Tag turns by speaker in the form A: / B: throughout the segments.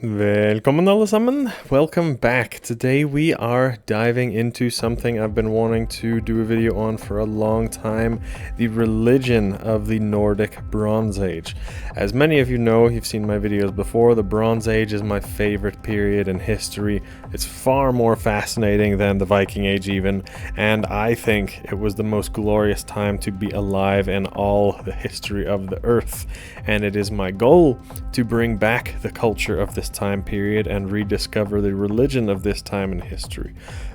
A: Velkommen alle sammen. Welcome back. Today we are diving into something I've been wanting to do a video on for a long time, the religion of the Nordic Bronze Age. As many of you know, you've seen my videos before, the Bronze Age is my favorite period in history. It's far more fascinating than the Viking Age even, and I think it was the most glorious time to be alive in all the history of the earth. And it is my goal to bring back the culture of this time period and rediscover the religion of this time in history.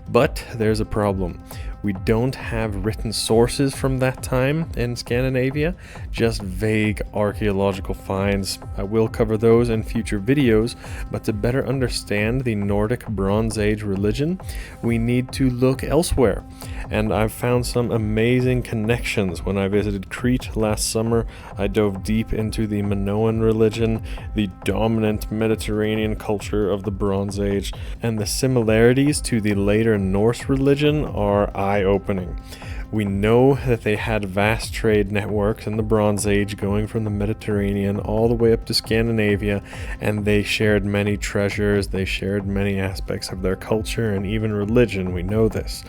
A: But there's a problem. We don't have written sources from that time in Scandinavia, just vague archaeological finds. I will cover those in future videos, but to better understand the Nordic Bronze Age religion, we need to look elsewhere. And I've found some amazing connections. When I visited Crete last summer, I dove deep into the Minoan religion, the dominant Mediterranean culture of the Bronze Age, and the similarities to the later Norse religion are eye-opening. We know that they had vast trade networks in the Bronze Age going from the Mediterranean all the way up to Scandinavia, and they shared many treasures, they shared many aspects of their culture and even religion. We know this.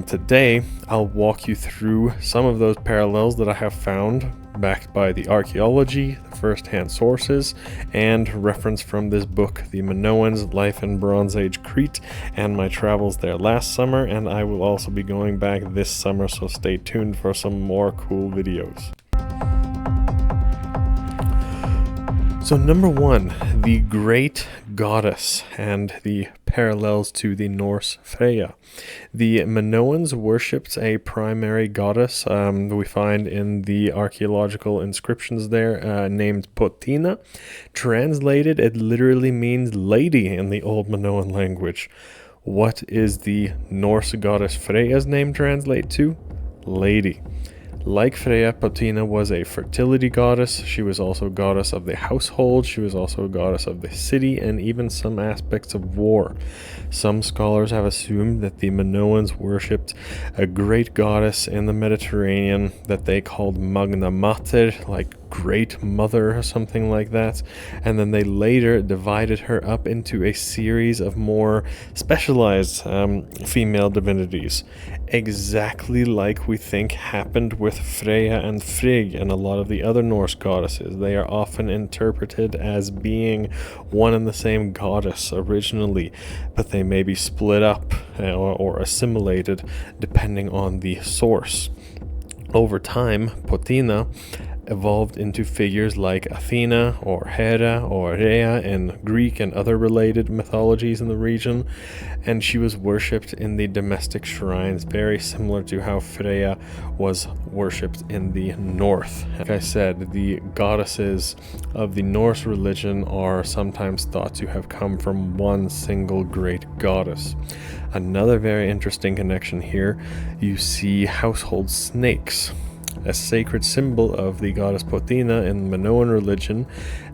A: Today, I'll walk you through some of those parallels that I have found, backed by the archaeology, the first-hand sources, and reference from this book, The Minoans, Life in Bronze Age Crete, and my travels there last summer, and I will also be going back this summer, so stay tuned for some more cool videos. So number one, the great goddess and the parallels to the Norse Freya. The Minoans worshipped a primary goddess we find in the archaeological inscriptions there named Potina. Translated, it literally means lady in the old Minoan language. What is the Norse goddess Freya's name translate to? Lady. Like Freya, Potina was a fertility goddess. She was also goddess of the household. She was also a goddess of the city and even some aspects of war. Some scholars have assumed that the Minoans worshipped a great goddess in the Mediterranean that they called Magna Mater, like Great Mother or something like that, and then they later divided her up into a series of more specialized female divinities, exactly like we think happened with Freya and Frigg and a lot of the other Norse goddesses. They are often interpreted as being one and the same goddess originally, but they may be split up or assimilated depending on the source. Over time, Potina evolved into figures like Athena or Hera or Rhea in Greek and other related mythologies in the region, and she was worshipped in the domestic shrines, very similar to how Freya was worshipped in the north. Like I said, the goddesses of the Norse religion are sometimes thought to have come from one single great goddess. Another very interesting connection here, you see household snakes. A sacred symbol of the goddess Potina in Minoan religion.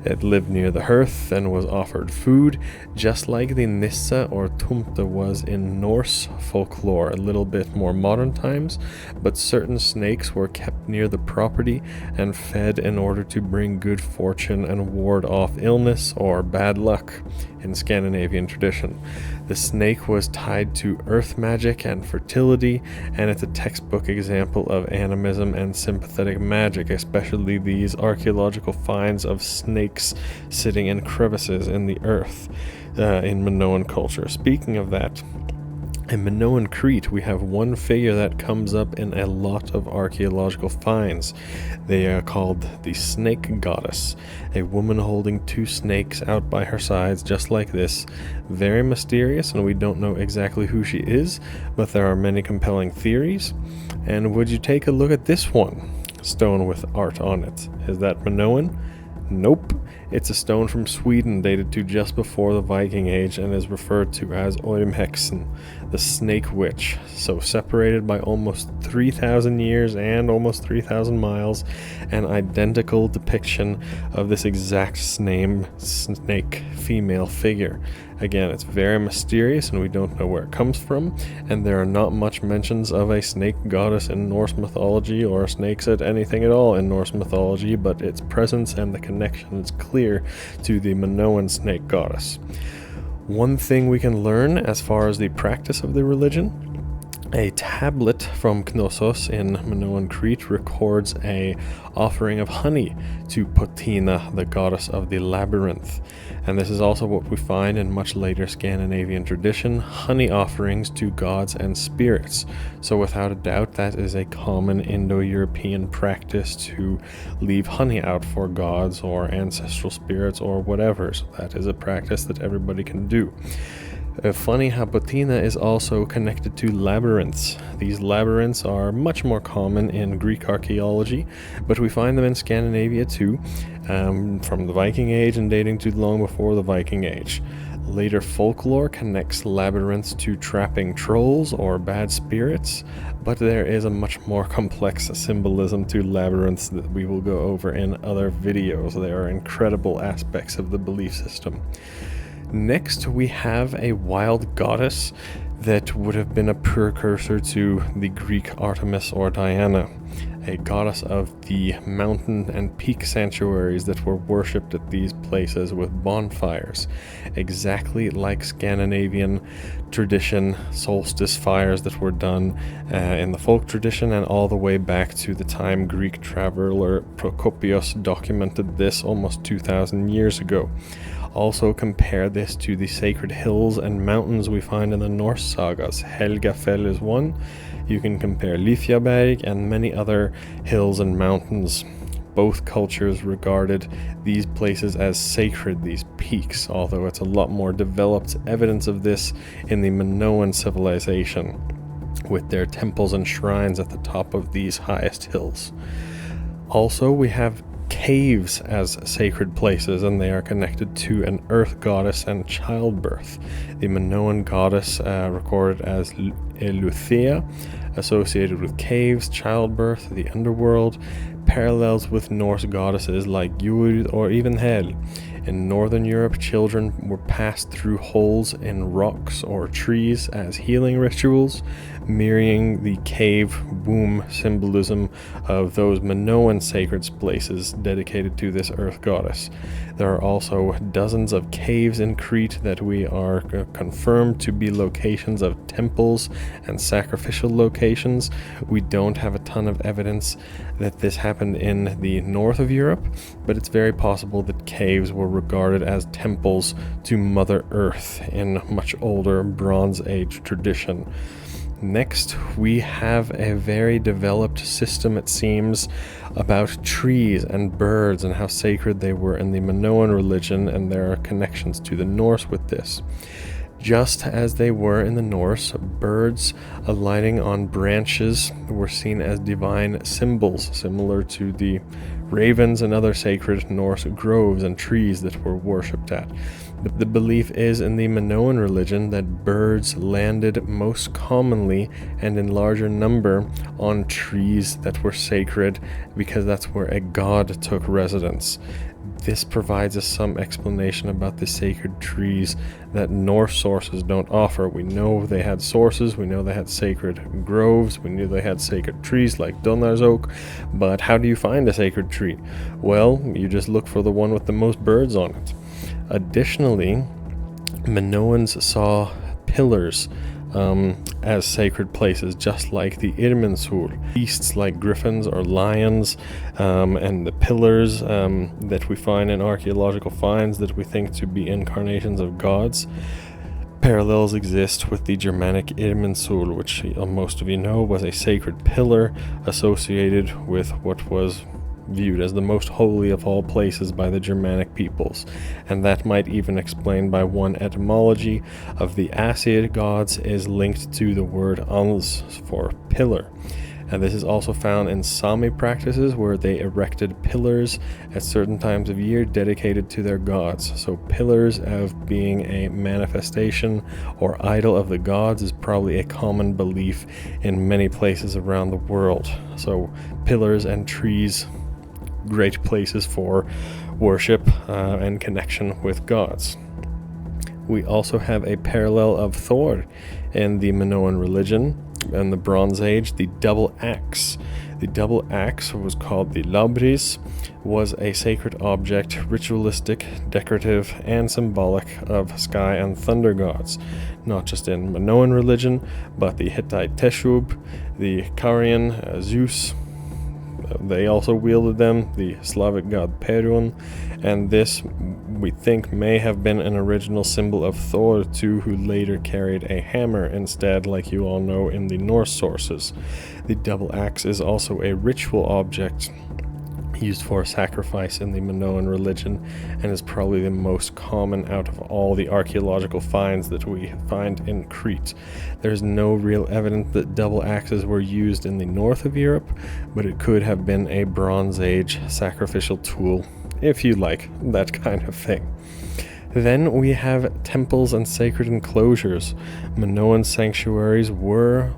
A: It lived near the hearth and was offered food, just like the Nissa or Tomte was in Norse folklore, a little bit more modern times, but certain snakes were kept near the property and fed in order to bring good fortune and ward off illness or bad luck in Scandinavian tradition. The snake was tied to earth magic and fertility, and it's a textbook example of animism and sympathetic magic, especially these archaeological finds of snakes sitting in crevices in the earth in Minoan culture. Speaking of that, in Minoan Crete, we have one figure that comes up in a lot of archaeological finds. They are called the snake goddess, a woman holding two snakes out by her sides just like this. Very mysterious, and we don't know exactly who she is, but there are many compelling theories. And would you take a look at this one? Stone with art on it. Is that Minoan? Nope. It's a stone from Sweden dated to just before the Viking Age and is referred to as Ormhexen, the snake witch. So separated by almost 3,000 years and almost 3,000 miles, an identical depiction of this exact snake female figure. Again, it's very mysterious and we don't know where it comes from, and there are not much mentions of a snake goddess in Norse mythology or snakes at anything at all in Norse mythology, but its presence and the connection is clear clear to the Minoan snake goddess. One thing we can learn as far as the practice of the religion: a tablet from Knossos in Manoan Crete records a offering of honey to Potina, the goddess of the labyrinth. And this is also what we find in much later Scandinavian tradition, honey offerings to gods and spirits. So without a doubt, that is a common Indo-European practice to leave honey out for gods or ancestral spirits or whatever. So that is a practice that everybody can do. Funny how Potina is also connected to labyrinths. These labyrinths are much more common in Greek archaeology, but we find them in Scandinavia too, from the Viking Age and dating to long before the Viking Age. Later folklore connects labyrinths to trapping trolls or bad spirits, but there is a much more complex symbolism to labyrinths that we will go over in other videos. There are incredible aspects of the belief system. Next, we have a wild goddess that would have been a precursor to the Greek Artemis or Diana, a goddess of the mountain and peak sanctuaries that were worshipped at these places with bonfires, exactly like Scandinavian tradition solstice fires that were done in the folk tradition, and all the way back to the time Greek traveler Procopius documented this almost 2,000 years ago. Also compare this to the sacred hills and mountains we find in the Norse sagas. Helgafell is one. You can compare Lifjaberg and many other hills and mountains. Both cultures regarded these places as sacred, these peaks, although it's a lot more developed evidence of this in the Minoan civilization, with their temples and shrines at the top of these highest hills. Also, we have caves as sacred places, and they are connected to an earth goddess and childbirth. The Minoan goddess recorded as Eleuthea, associated with caves, childbirth, the underworld, parallels with Norse goddesses like Jord or even Hel. In Northern Europe, children were passed through holes in rocks or trees as healing rituals, mirroring the cave womb symbolism of those Minoan sacred places dedicated to this earth goddess. There are also dozens of caves in Crete that we are confirmed to be locations of temples and sacrificial locations. We don't have a ton of evidence that this happened in the north of Europe, but it's very possible that caves were regarded as temples to Mother Earth in much older Bronze Age tradition. Next, we have a very developed system, it seems, about trees and birds and how sacred they were in the Minoan religion, and there are connections to the Norse with this. Just as they were in the Norse, birds alighting on branches were seen as divine symbols, similar to the ravens and other sacred Norse groves and trees that were worshipped at. The belief is in the Minoan religion that birds landed most commonly and in larger number on trees that were sacred because that's where a god took residence. This provides us some explanation about the sacred trees that Norse sources don't offer. We know they had sources, we know they had sacred groves, we knew they had sacred trees like Donar's oak, but how do you find a sacred tree? Well, you just look for the one with the most birds on it. Additionally, Minoans saw pillars as sacred places, just like the Irminsul, beasts like griffins or lions, and the pillars that we find in archaeological finds that we think to be incarnations of gods. Parallels exist with the Germanic Irminsul, which most of you know was a sacred pillar associated with what was viewed as the most holy of all places by the Germanic peoples, and that might even explain by one etymology of the Aesir gods is linked to the word ans for pillar. And this is also found in Sami practices where they erected pillars at certain times of year dedicated to their gods. So pillars of being a manifestation or idol of the gods is probably a common belief in many places around the world. So pillars and trees, great places for worship and connection with gods. We also have a parallel of Thor in the Minoan religion. In the Bronze Age, the double axe. The double axe was called the labris, was a sacred object, ritualistic, decorative, and symbolic of sky and thunder gods, not just in Minoan religion, but the Hittite Teshub, the Carian Zeus. They also wielded them, the Slavic god Perun, and this, we think, may have been an original symbol of Thor too, who later carried a hammer instead, like you all know in the Norse sources. The double axe is also a ritual object used for sacrifice in the Minoan religion, and is probably the most common out of all the archaeological finds that we find in Crete. There's no real evidence that double axes were used in the north of Europe, but it could have been a Bronze Age sacrificial tool, if you like that kind of thing. Then we have temples and sacred enclosures. Minoan sanctuaries were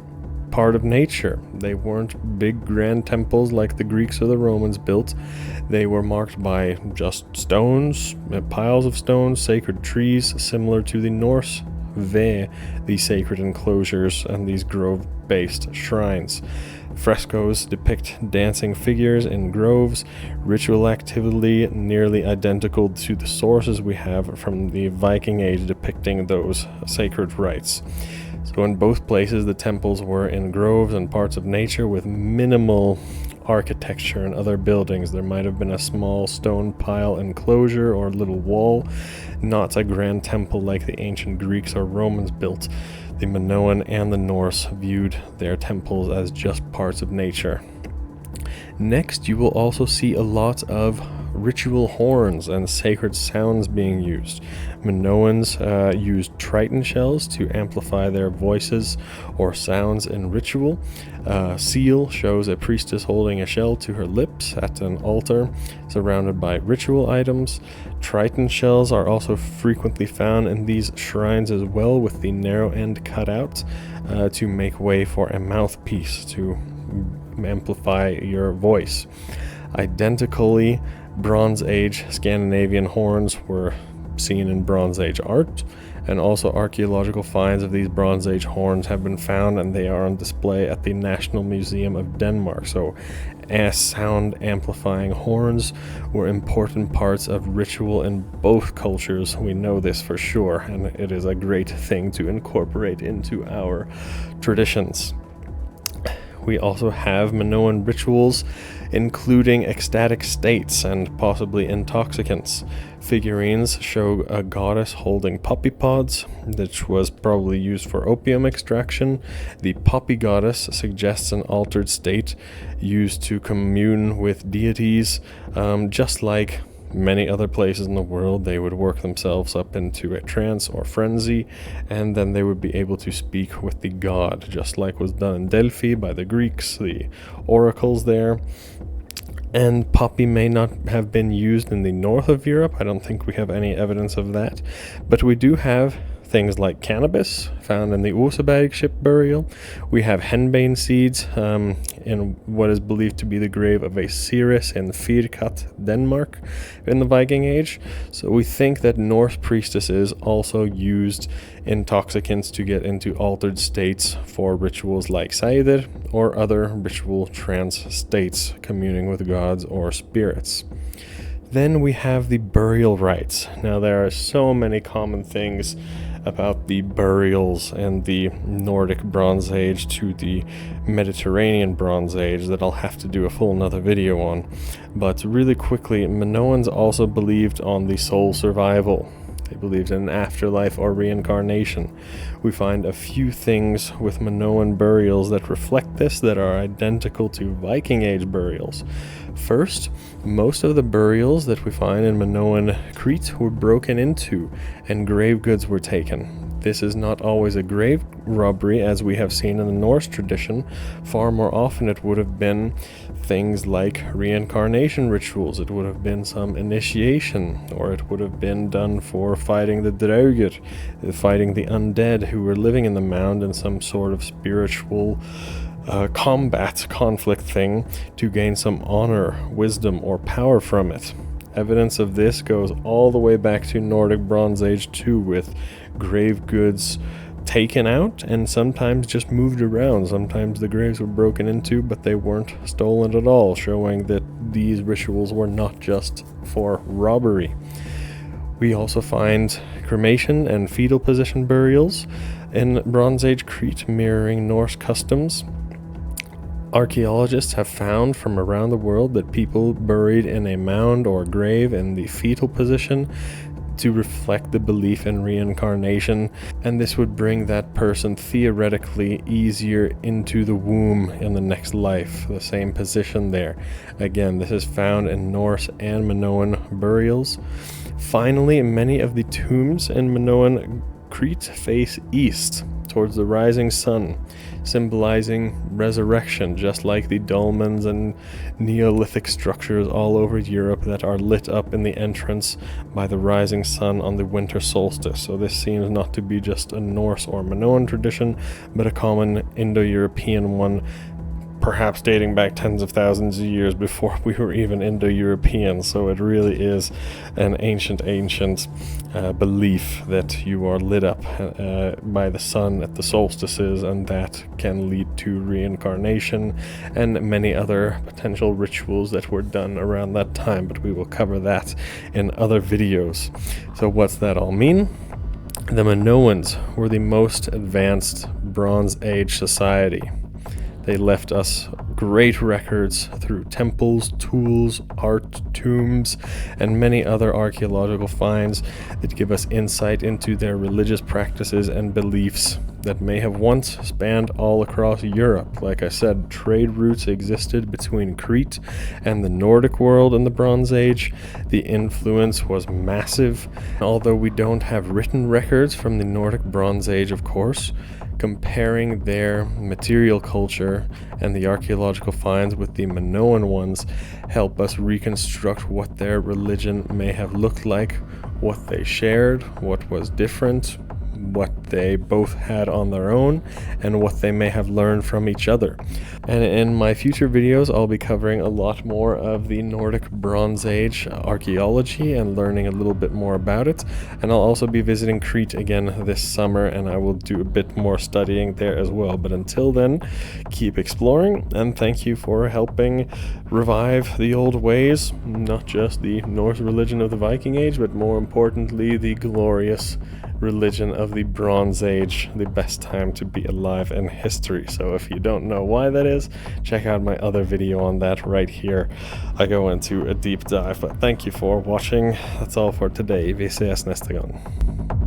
A: part of nature. They weren't big grand temples like the Greeks or the Romans built. They were marked by just stones, piles of stones, sacred trees, similar to the Norse ve, the sacred enclosures and these grove-based shrines. Frescoes depict dancing figures in groves, ritual activity nearly identical to the sources we have from the Viking Age depicting those sacred rites. So in both places, the temples were in groves and parts of nature with minimal architecture and other buildings. There might have been a small stone pile enclosure or little wall, not a grand temple like the ancient Greeks or Romans built. The Minoan and the Norse viewed their temples as just parts of nature. Next, you will also see a lot of ritual horns and sacred sounds being used. Minoans used triton shells to amplify their voices or sounds in ritual. Seal shows a priestess holding a shell to her lips at an altar surrounded by ritual items. Triton shells are also frequently found in these shrines as well, with the narrow end cut out to make way for a mouthpiece to amplify your voice. Identically, Bronze Age Scandinavian horns were seen in Bronze Age art, and also archaeological finds of these Bronze Age horns have been found, and they are on display at the National Museum of Denmark. So sound amplifying horns were important parts of ritual in both cultures. We know this for sure, and it is a great thing to incorporate into our traditions. We also have Manoan rituals, including ecstatic states and possibly intoxicants. Figurines show a goddess holding poppy pods, which was probably used for opium extraction. The poppy goddess suggests an altered state used to commune with deities, just like many other places in the world. They would work themselves up into a trance or frenzy, and then they would be able to speak with the god, just like was done in Delphi by the Greeks, the oracles there. And poppy may not have been used in the north of Europe. I don't think we have any evidence of that, but we do have things like cannabis found in the Oseberg ship burial. We have henbane seeds in what is believed to be the grave of a seeress in Firkat, Denmark in the Viking Age. So we think that Norse priestesses also used intoxicants to get into altered states for rituals like Seider or other ritual trance states, communing with gods or spirits. Then we have the burial rites. Now there are so many common things about the burials and the Nordic Bronze Age to the Mediterranean Bronze Age that I'll have to do a full another video on. But really quickly, Minoans also believed on the soul survival. They believed in an afterlife or reincarnation. We find a few things with Minoan burials that reflect this that are identical to Viking Age burials. First, most of the burials that we find in Minoan Crete were broken into and grave goods were taken. This is not always a grave robbery as we have seen in the Norse tradition. Far more often it would have been things like reincarnation rituals. It would have been some initiation, or it would have been done for fighting the Draugr, fighting the undead who were living in the mound in some sort of spiritual combat conflict thing to gain some honor, wisdom, or power from it. Evidence of this goes all the way back to Nordic Bronze Age too, with grave goods taken out and sometimes just moved around. Sometimes the graves were broken into, but they weren't stolen at all, showing that these rituals were not just for robbery. We also find cremation and fetal position burials in Bronze Age Crete, mirroring Norse customs. Archaeologists have found from around the world that people buried in a mound or grave in the fetal position to reflect the belief in reincarnation, and this would bring that person theoretically easier into the womb in the next life, the same position there. Again, this is found in Norse and Minoan burials. Finally, many of the tombs in Minoan Crete face east, towards the rising sun, symbolizing resurrection, just like the dolmens and Neolithic structures all over Europe that are lit up in the entrance by the rising sun on the winter solstice. So this seems not to be just a Norse or Minoan tradition, but a common Indo-European one, perhaps dating back tens of thousands of years before we were even Indo-European. So it really is an ancient belief that you are lit up by the sun at the solstices, and that can lead to reincarnation and many other potential rituals that were done around that time, but we will cover that in other videos. So what's that all mean? The Minoans were the most advanced Bronze Age society. They left us great records through temples, tools, art, tombs, and many other archaeological finds that give us insight into their religious practices and beliefs that may have once spanned all across Europe. Like I said, trade routes existed between Crete and the Nordic world in the Bronze Age. The influence was massive. Although we don't have written records from the Nordic Bronze Age, of course, comparing their material culture and the archaeological finds with the Minoan ones help us reconstruct what their religion may have looked like, what they shared, what was different, what they both had on their own, and what they may have learned from each other. And in my future videos, I'll be covering a lot more of the Nordic Bronze Age archaeology and learning a little bit more about it. And I'll also be visiting Crete again this summer, and I will do a bit more studying there as well. But until then, keep exploring, and thank you for helping revive the old ways, not just the Norse religion of the Viking Age, but more importantly, the glorious religion of the Bronze Age, the best time to be alive in history. So if you don't know why that is, check out my other video on that right here. I go into a deep dive, but thank you for watching. That's all for today. Vi ses nästa gång.